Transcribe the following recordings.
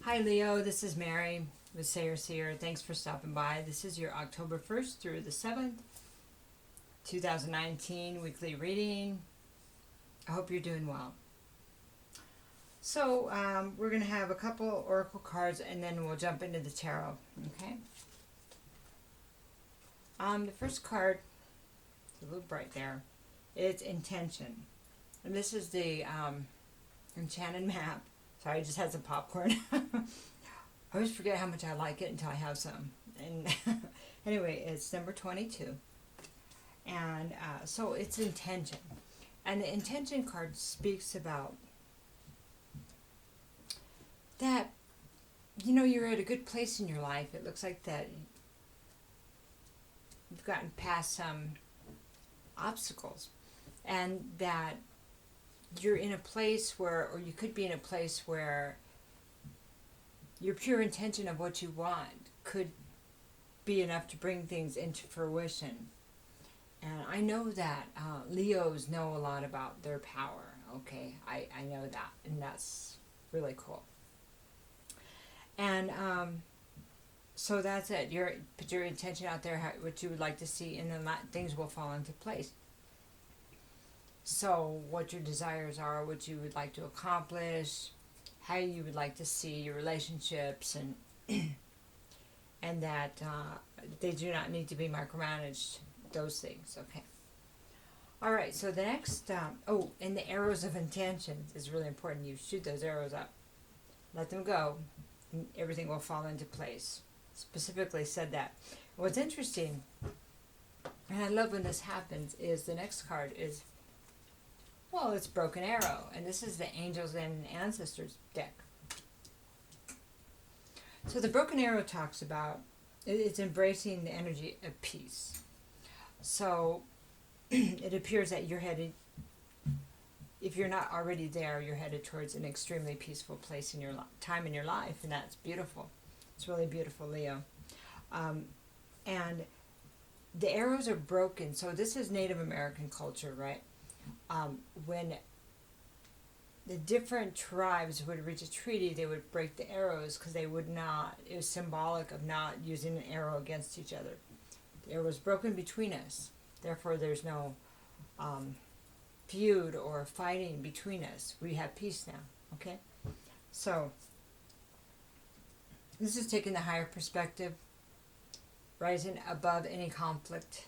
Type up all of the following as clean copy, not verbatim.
Hi Leo, this is Mary with Seer. Thanks for stopping by. This is your October 1st through the 7th, 2019 weekly reading. I hope you're doing well. So, we're going to have a couple oracle cards and then we'll jump into the tarot. Okay? The first card, it's a little bright there, it's intention. And this is the enchanted map. Sorry, I just had some popcorn. I always forget how much I like it until I have some. And anyway, it's number 22. And so it's intention. And the intention card speaks about that, you're at a good place in your life. It looks like that you've gotten past some obstacles. And that you're in a place where, or you could be in a place where your pure intention of what you want could be enough to bring things into fruition. And I know that Leos know a lot about their power, okay? I know that, and that's really cool. And so that's it. Put your intention out there, what you would like to see, and then things will fall into place. So what your desires are, what you would like to accomplish, how you would like to see your relationships, and and that they do not need to be micromanaged, those things, okay? All right, so the next, and the arrows of intention is really important. You shoot those arrows up, let them go, and everything will fall into place. Specifically said that. What's interesting, and I love when this happens, is the next card is, well, it's Broken Arrow, and this is the Angels and Ancestors deck. So the Broken Arrow talks about, it's embracing the energy of peace. So it appears that you're headed, if you're not already there, you're headed towards an extremely peaceful place in your time in your life, and that's beautiful. It's really beautiful, Leo. And the arrows are broken. So this is Native American culture, right? When the different tribes would reach a treaty, they would break the arrows because they would not, it was symbolic of not using an arrow against each other. The arrow was broken between us. Therefore, there's no feud or fighting between us. We have peace now, okay? So, this is taking the higher perspective, rising above any conflict,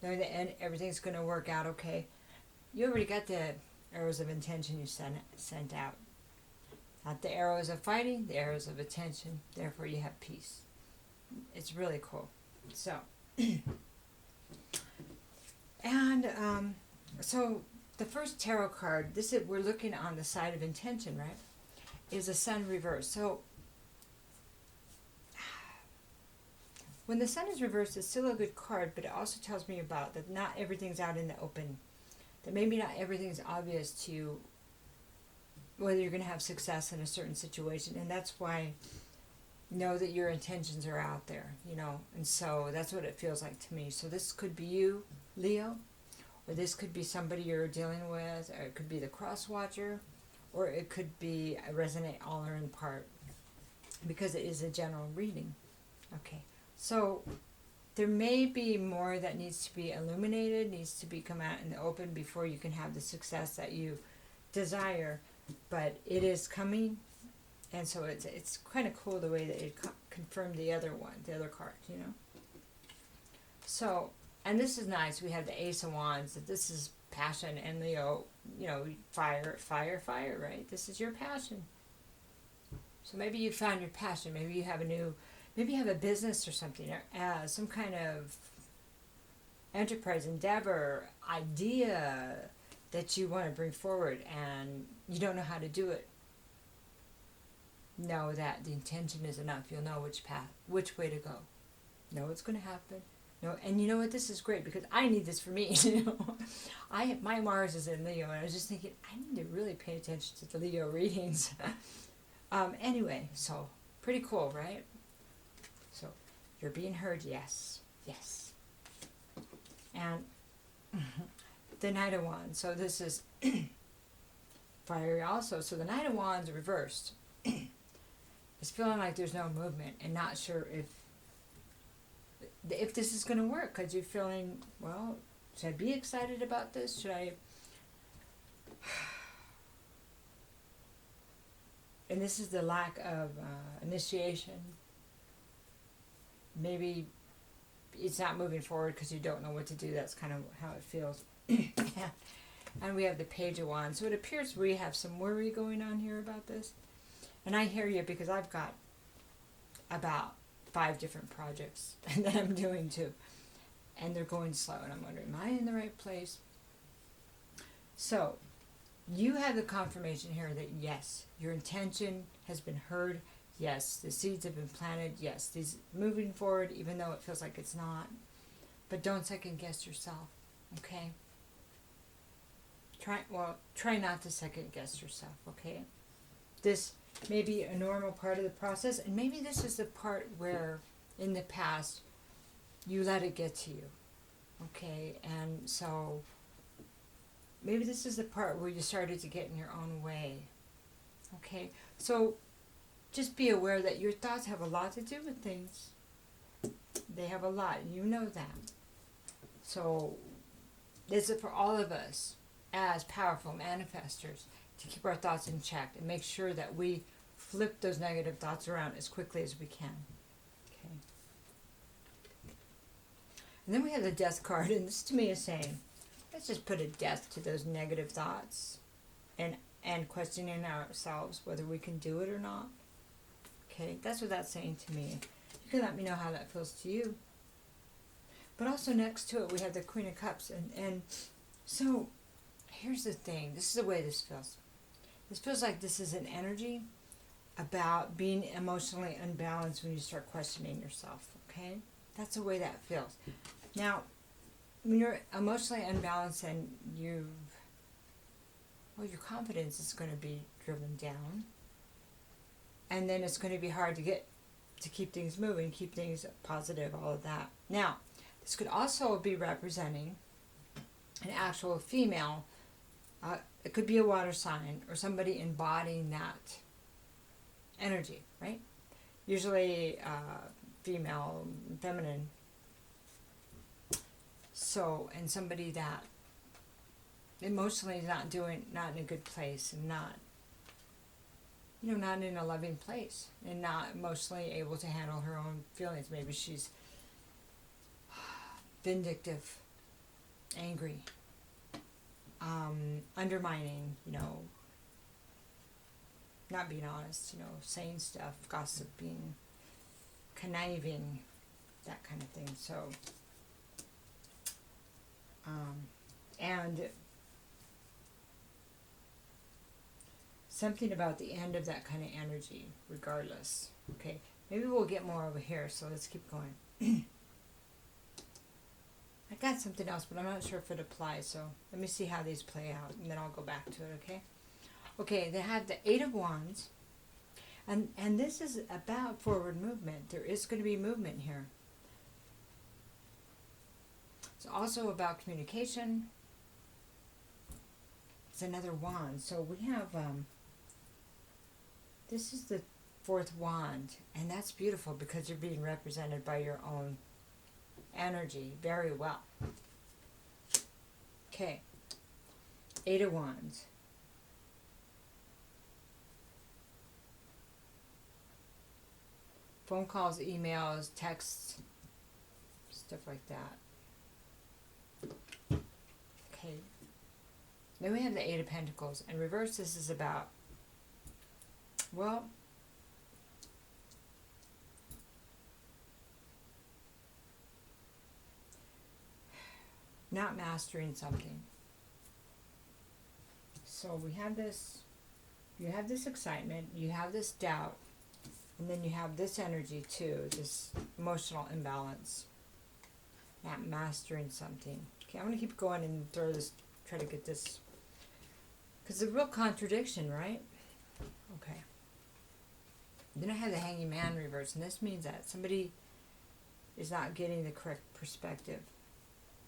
knowing that everything's going to work out okay. You already got the arrows of intention you sent out. Not the arrows of fighting, the arrows of attention. Therefore, you have peace. It's really cool. So, and so the first tarot card, we're looking on the side of intention, right? Is a sun reversed. So, when the sun is reversed, it's still a good card, but it also tells me about that not everything's out in the open. That maybe not everything's obvious to you, whether you're going to have success in a certain situation. And that's why know that your intentions are out there, and so that's what it feels like to me. So this could be you, Leo, or this could be somebody you're dealing with, or it could be the cross watcher, or it could be a resonate all or in part, because it is a general reading. Okay, so there may be more that needs to be illuminated, needs to be come out in the open before you can have the success that you desire, but it is coming. And so it's kind of cool the way that it confirmed the other card, So, and this is nice. We have the Ace of Wands. That this is passion, and Leo, fire, fire, fire, right? This is your passion. So maybe you found your passion. Maybe you have maybe you have a business or something, or some kind of enterprise, endeavor, idea that you want to bring forward, and you don't know how to do it. Know that the intention is enough. You'll know which way to go. Know what's going to happen. No, and you know what? This is great because I need this for me. My Mars is in Leo, and I was just thinking I need to really pay attention to the Leo readings. Anyway, so pretty cool, right? So you're being heard. Yes, yes. And the Knight of Wands. So this is fiery also. So the Knight of Wands reversed. is feeling like there's no movement and not sure if this is going to work, because you're feeling, well, should I be excited about this? Should I? And this is the lack of initiation. Maybe it's not moving forward because you don't know what to do. That's kind of how it feels. And we have the Page of Wands. So it appears we have some worry going on here about this. And I hear you, because I've got about 5 different projects that I'm doing too. And they're going slow. And I'm wondering, am I in the right place? So you have the confirmation here that yes, your intention has been heard. Yes, the seeds have been planted. Yes, these moving forward, even though it feels like it's not. But don't second guess yourself, okay? Try not to second guess yourself, okay? This may be a normal part of the process, and maybe this is the part where, in the past, you let it get to you, okay? And so maybe this is the part where you started to get in your own way, okay? So just be aware that your thoughts have a lot to do with things. They have a lot, you know that. So this is for all of us as powerful manifestors to keep our thoughts in check and make sure that we flip those negative thoughts around as quickly as we can. Okay. And then we have the Death card, and this to me is saying, let's just put a death to those negative thoughts and questioning ourselves whether we can do it or not. Okay, that's what that's saying to me. You can let me know how that feels to you. But also next to it we have the Queen of Cups, and so here's the thing. This is the way this feels. This feels like this is an energy about being emotionally unbalanced when you start questioning yourself, okay? That's the way that feels. Now, when you're emotionally unbalanced and your confidence is going to be driven down. And then it's going to be hard to keep things moving, keep things positive, all of that. Now, this could also be representing an actual female. It could be a water sign or somebody embodying that energy, right? Usually female, feminine. So, and somebody that emotionally is not in a good place, and not in a loving place, and not emotionally able to handle her own feelings. Maybe she's vindictive, angry, undermining, not being honest, saying stuff, gossiping, conniving, that kind of thing. So, and something about the end of that kind of energy, regardless. Okay, maybe we'll get more over here, so let's keep going. I got something else, but I'm not sure if it applies, so let me see how these play out, and then I'll go back to it, okay? Okay, they have the 8 of Wands, and this is about forward movement. There is going to be movement here. It's also about communication. It's another wand. So we have, this is the 4th wand, and that's beautiful because you're being represented by your own energy very well. Okay, 8 of Wands. Phone calls, emails, texts, stuff like that. Okay. Then we have the 8 of Pentacles. And reverse, this is about, well, not mastering something. So we have this, you have this excitement, you have this doubt, and then you have this energy too, this emotional imbalance. Not mastering something. Okay, I'm going to keep going and try to get this, because it's a real contradiction, right? Okay. Then I have the Hanging Man reverse, and this means that somebody is not getting the correct perspective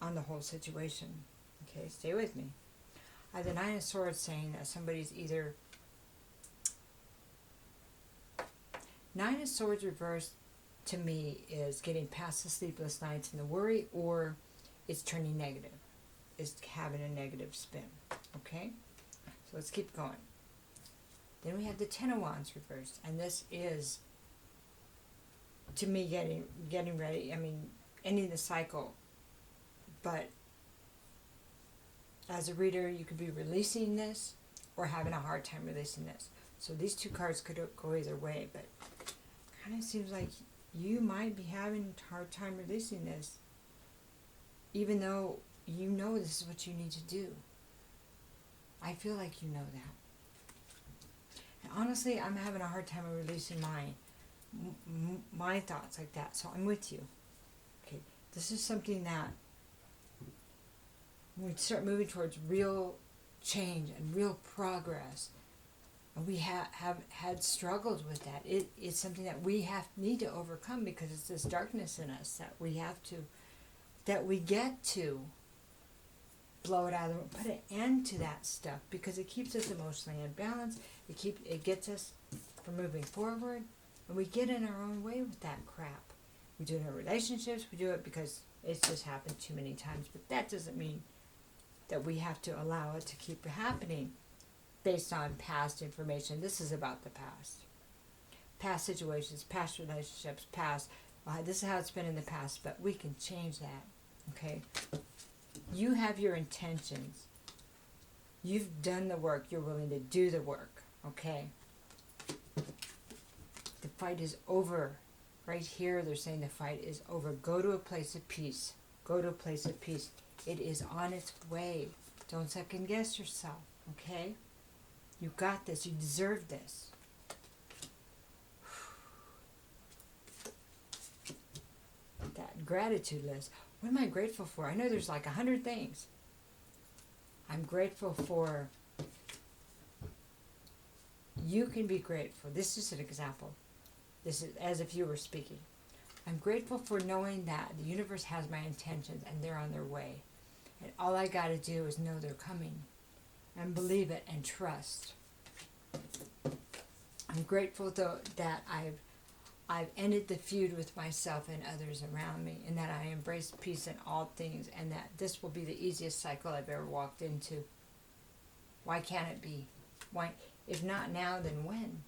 on the whole situation. Okay, stay with me. I have the 9 of Swords saying that somebody's either Nine of Swords reversed to me is getting past the sleepless nights and the worry, or it's turning negative. It's having a negative spin. Okay? So let's keep going. Then we have the Ten of Wands reversed, and this is, to me, getting ready. I mean, ending the cycle. But as a reader, you could be releasing this or having a hard time releasing this. So these two cards could go either way, but kind of seems like you might be having a hard time releasing this, even though you know this is what you need to do. I feel like you know that. And honestly, I'm having a hard time releasing my thoughts like that, so I'm with you. Okay, this is something that when we start moving towards real change and real progress, and we have had struggled with that. It's something that we need to overcome, because it's this darkness in us that we get to blow it out of the room, put an end to that stuff, because it keeps us emotionally imbalanced. It gets us from moving forward, and we get in our own way with that crap. We do it in our relationships. We do it because it's just happened too many times. But that doesn't mean that we have to allow it to keep happening based on past information. This is about the past situations, past relationships, past. This is how it's been in the past, but we can change that. Okay. You have your intentions. You've done the work. You're willing to do the work. Okay. The fight is over. Right here, they're saying the fight is over. Go to a place of peace. Go to a place of peace. It is on its way. Don't second guess yourself. Okay. You got this. You deserve this. That gratitude list. What am I grateful for? I know there's like 100 things. I'm grateful for. You can be grateful. This is an example. This is as if you were speaking. I'm grateful for knowing that the universe has my intentions and they're on their way. And all I got to do is know they're coming. And believe it and trust. I'm grateful though that I've ended the feud with myself and others around me, and that I embrace peace in all things, and that this will be the easiest cycle I've ever walked into. Why can't it be? Why, if not now, then when?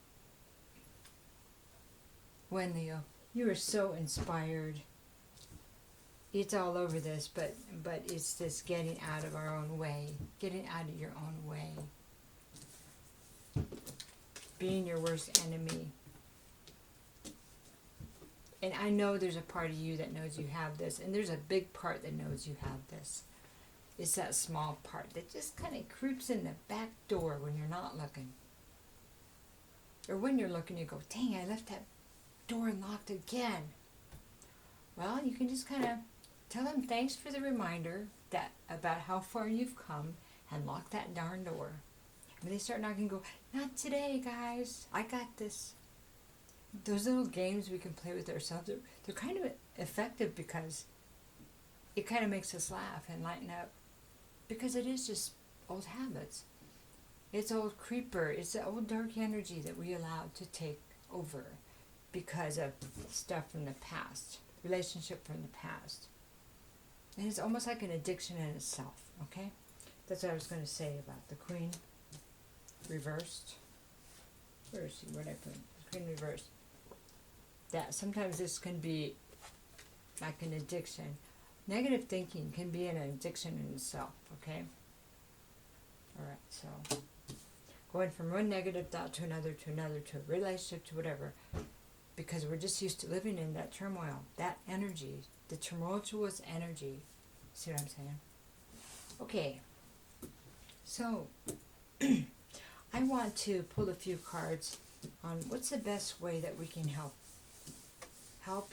When, Leo? You are so inspired. It's all over this, but it's this getting out of our own way. Getting out of your own way. Being your worst enemy. And I know there's a part of you that knows you have this, and there's a big part that knows you have this. It's that small part that just kind of creeps in the back door when you're not looking. Or when you're looking, you go, dang, I left that door unlocked again. Well, you can just kind of tell them thanks for the reminder that about how far you've come, and lock that darn door. When they start knocking, go, not today, guys. I got this. Those little games we can play with ourselves, they're kind of effective, because it kind of makes us laugh and lighten up. Because it is just old habits. It's old creeper. It's the old dark energy that we allowed to take over because of stuff from the past, relationship from the past. And it's almost like an addiction in itself, okay? That's what I was going to say about the Queen reversed. Where is she? Where did I put it? The Queen reversed. That sometimes this can be like an addiction. Negative thinking can be an addiction in itself, okay? Alright, so going from one negative thought to another, to a relationship, to whatever, because we're just used to living in that turmoil, that energy, the tumultuous energy. See what I'm saying? Okay, so I want to pull a few cards on what's the best way that we can help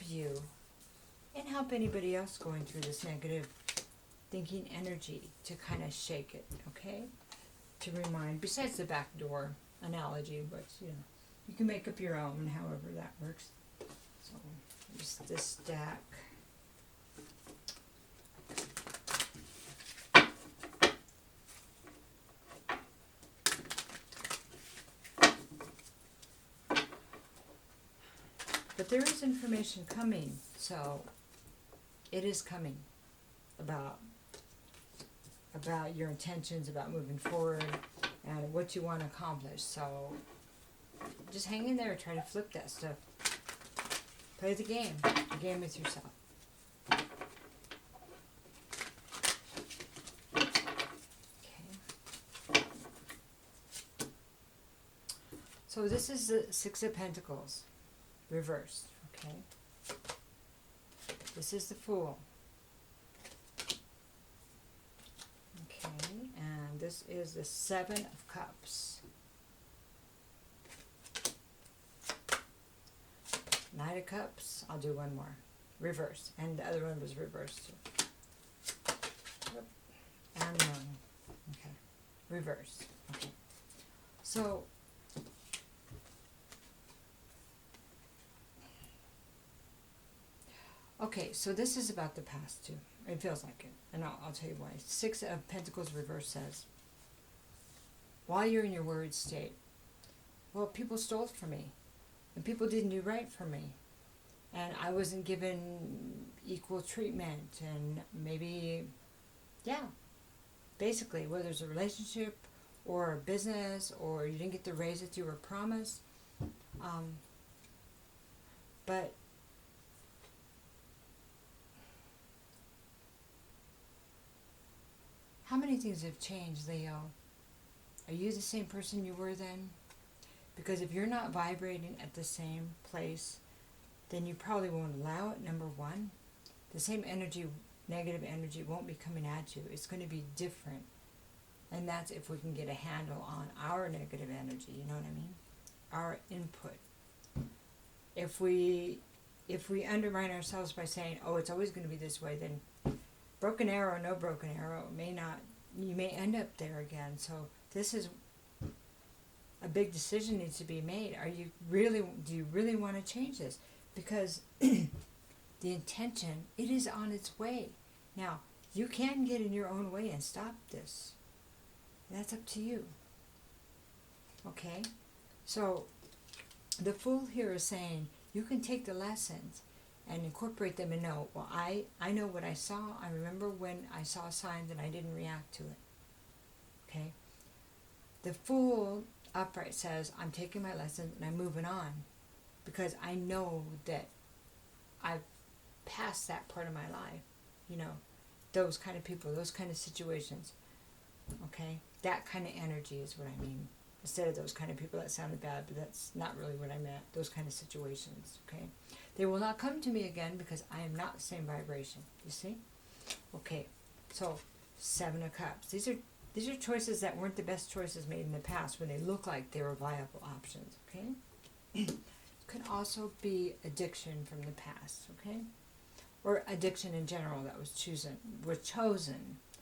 you and help anybody else going through this negative thinking energy, to kind of shake it, okay? To remind, besides the back door analogy, but you can make up your own, however that works. So just this stack. But there is information coming, so it is coming about your intentions, about moving forward, and what you want to accomplish. So just hang in there, try to flip that stuff. Play the game with yourself. Okay. So this is the Six of Pentacles, reversed, okay? This is the Fool. Okay, and this is the Seven of Cups. Knight of Cups, I'll do one more. Reverse, and the other one was reversed too. Yep. And Moon. Okay, reverse. Okay, so so this is about the past too. It feels like it, and I'll tell you why. Six of Pentacles reverse says, while you're in your worried state, well, people stole from me, and people didn't do right for me, and I wasn't given equal treatment, and maybe, yeah, basically, whether it's a relationship or a business, or you didn't get the raise that you were promised, but how many things have changed, Leo? Are you the same person you were then? Because if you're not vibrating at the same place, then you probably won't allow it, number one. The same energy, negative energy, won't be coming at you. It's going to be different. And that's if we can get a handle on our negative energy, you know what I mean? Our input. If we undermine ourselves by saying, oh, it's always going to be this way, then broken arrow, no broken arrow, you may end up there again. So this is a big decision needs to be made. Do you really want to change this? Because the intention, it is on its way. Now, you can get in your own way and stop this. That's up to you. Okay? So, the Fool here is saying, you can take the lessons and incorporate them and know, well, I know what I saw. I remember when I saw signs and I didn't react to it. Okay? The Fool upright says, I'm taking my lessons and I'm moving on because I know that I've passed that part of my life. You know, those kind of people, those kind of situations. Okay? That kind of energy is what I mean. Instead of those kind of people, that sounded bad, but that's not really what I meant. Those kind of situations, okay? They will not come to me again because I am not the same vibration. You see? Okay, so Seven of Cups. These are choices that weren't the best choices made in the past when they look like they were viable options, okay? It could also be addiction from the past, okay? Or addiction in general that was chosen,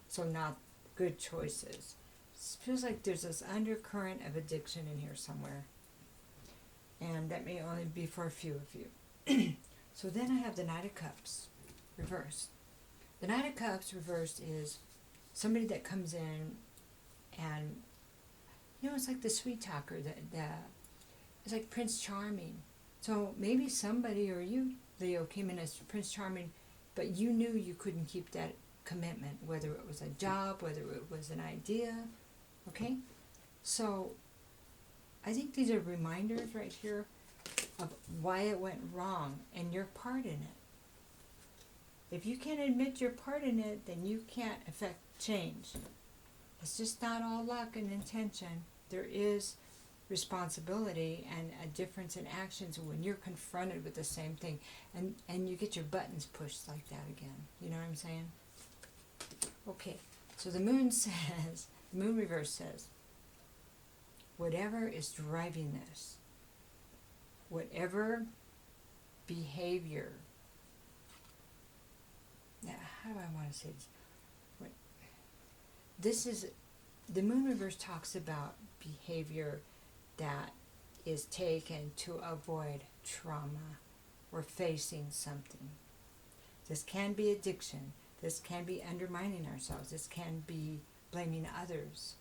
so not good choices. It feels like there's this undercurrent of addiction in here somewhere. And that may only be for a few of you. So then I have the Knight of Cups reversed. The Knight of Cups reversed is somebody that comes in and, you know, it's like the sweet talker. It's like Prince Charming. So maybe somebody, or you, Leo, came in as Prince Charming, but you knew you couldn't keep that commitment, whether it was a job, whether it was an idea. Okay? So, I think these are reminders right here of why it went wrong and your part in it. If you can't admit your part in it, then you can't affect change. It's just not all luck and intention. There is responsibility and a difference in actions when you're confronted with the same thing. And you get your buttons pushed like that again. You know what I'm saying? Okay, so the Moon says, the Moon reverse says, whatever is driving this, whatever behavior, now, how do I want to say this? This is, the Moon reverse talks about behavior that is taken to avoid trauma or facing something. This can be addiction. This can be undermining ourselves. This can be blaming others.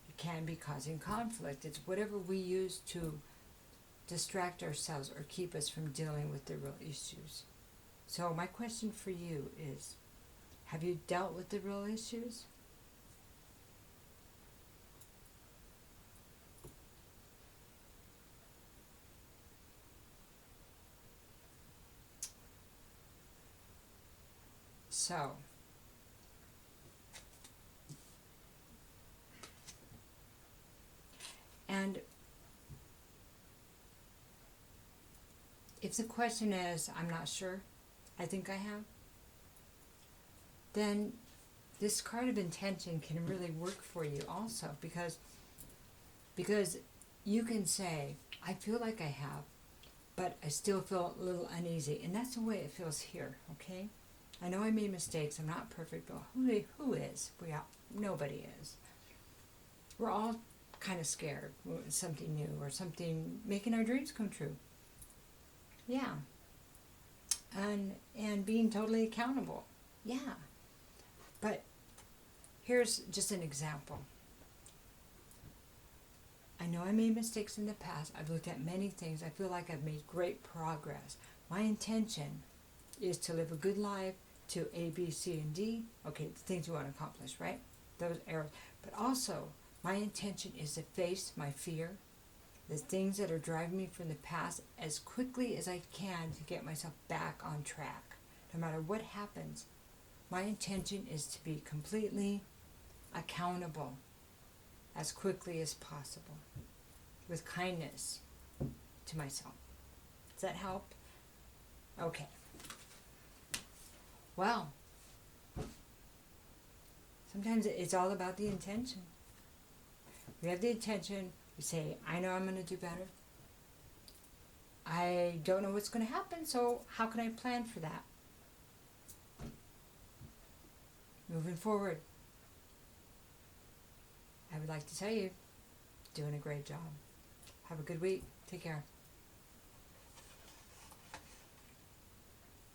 It can be causing conflict. It's whatever we use to distract ourselves or keep us from dealing with the real issues. So my question for you is, have you dealt with the real issues? So, and if the question is, I'm not sure, I think I have, then this card of intention can really work for you also, because you can say, I feel like I have, but I still feel a little uneasy, and that's the way it feels here, okay? I know I made mistakes, I'm not perfect, but who is? Nobody is. We're all kind of scared when something new or something making our dreams come true. Yeah. And being totally accountable. Yeah. But here's just an example. I know I made mistakes in the past. I've looked at many things. I feel like I've made great progress. My intention is to live a good life, to A, B, C, and D. Okay, the things you want to accomplish, right? Those arrows. But also, my intention is to face my fear, the things that are driving me from the past, as quickly as I can to get myself back on track. No matter what happens, my intention is to be completely accountable as quickly as possible, with kindness to myself. Does that help? Okay. Well, sometimes it's all about the intention. We have the intention, we say, I know I'm going to do better. I don't know what's going to happen, so how can I plan for that? Moving forward, I would like to tell you, doing a great job. Have a good week. Take care.